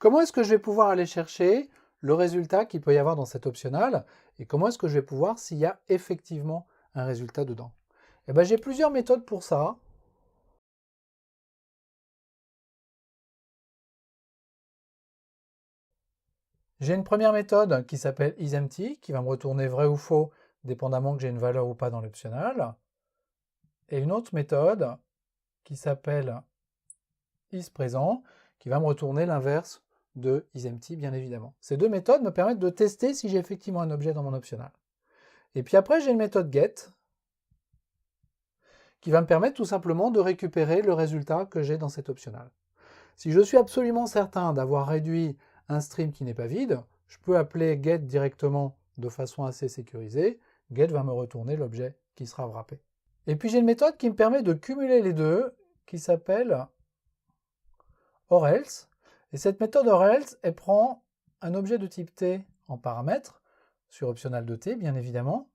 comment est-ce que je vais pouvoir aller chercher le résultat qu'il peut y avoir dans cet optional et comment est-ce que je vais pouvoir s'il y a effectivement un résultat dedans? Eh bien, j'ai plusieurs méthodes pour ça. J'ai une première méthode qui s'appelle isEmpty, qui va me retourner vrai ou faux, dépendamment que j'ai une valeur ou pas dans l'optional. Et une autre méthode qui s'appelle isPresent, qui va me retourner l'inverse de isEmpty, bien évidemment. Ces deux méthodes me permettent de tester si j'ai effectivement un objet dans mon optional. Et puis après, j'ai une méthode get, qui va me permettre tout simplement de récupérer le résultat que j'ai dans cet optional. Si je suis absolument certain d'avoir réduit un stream qui n'est pas vide, je peux appeler get directement de façon assez sécurisée. Get va me retourner l'objet qui sera wrappé. Et puis j'ai une méthode qui me permet de cumuler les deux, qui s'appelle orElse. Et cette méthode orElse, elle prend un objet de type t en paramètre, sur optional de t bien évidemment.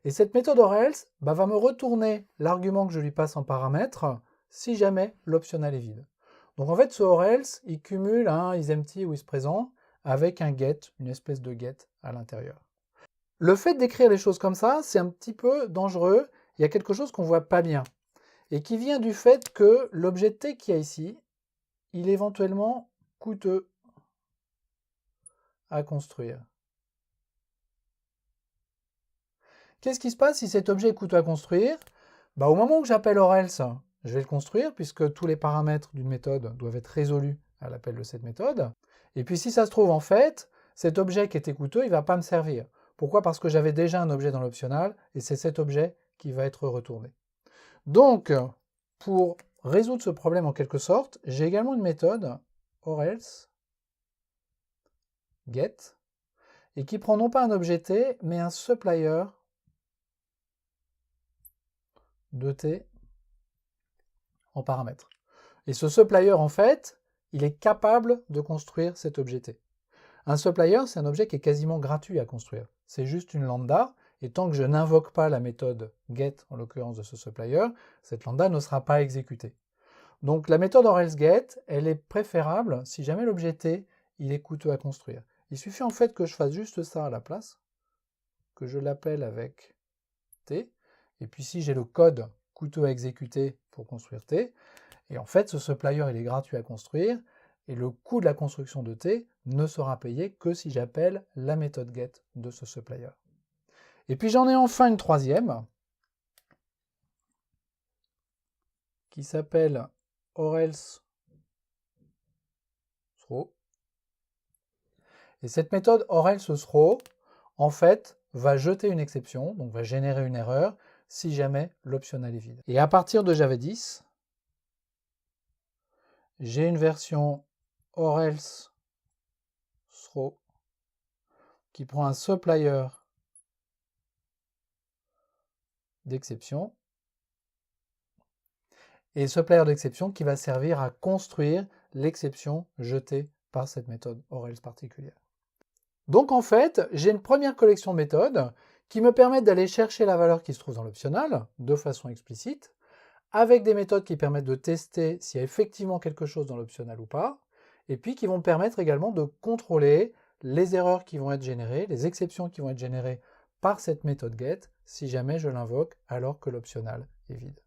Et cette méthode orElse va me retourner l'argument que je lui passe en paramètre si jamais l'optional est vide. Donc en fait, ce orElse, il cumule un isEmpty ou isPresent avec un get, une espèce de get à l'intérieur. Le fait d'écrire les choses comme ça, c'est un petit peu dangereux. Il y a quelque chose qu'on ne voit pas bien et qui vient du fait que l'objet t qu'il y a ici, il est éventuellement coûteux à construire. Qu'est-ce qui se passe si cet objet est coûteux à construire? Au moment où j'appelle orElse, je vais le construire puisque tous les paramètres d'une méthode doivent être résolus à l'appel de cette méthode. Et puis si ça se trouve, en fait, cet objet qui était coûteux, il ne va pas me servir. Pourquoi? Parce que j'avais déjà un objet dans l'optional et c'est cet objet qui va être retourné. Donc, pour résoudre ce problème en quelque sorte, j'ai également une méthode orElse get et qui prend non pas un objet t, mais un supplier de t en paramètre. Et ce supplier, en fait, il est capable de construire cet objet t. Un supplier, c'est un objet qui est quasiment gratuit à construire. C'est juste une lambda, et tant que je n'invoque pas la méthode get, en l'occurrence de ce supplier, cette lambda ne sera pas exécutée. Donc la méthode orElseGet, elle est préférable si jamais l'objet t, il est coûteux à construire. Il suffit en fait que je fasse juste ça à la place, que je l'appelle avec t, et puis si j'ai le code coûteux à exécuter pour construire t, et en fait ce supplier il est gratuit à construire, et le coût de la construction de t ne sera payé que si j'appelle la méthode get de ce supplier. Et puis j'en ai enfin une troisième, qui s'appelle orElse throw. Et cette méthode orElse throw, en fait, va jeter une exception, donc va générer une erreur, si jamais l'optional est vide. Et à partir de Java 10, j'ai une version orElse throw qui prend un supplier d'exception, et supplier d'exception qui va servir à construire l'exception jetée par cette méthode orElse particulière. Donc en fait, j'ai une première collection de méthodes qui me permettent d'aller chercher la valeur qui se trouve dans l'optional de façon explicite, avec des méthodes qui permettent de tester s'il y a effectivement quelque chose dans l'optional ou pas, et puis qui vont me permettre également de contrôler les erreurs qui vont être générées, les exceptions qui vont être générées par cette méthode get, si jamais je l'invoque alors que l'optional est vide.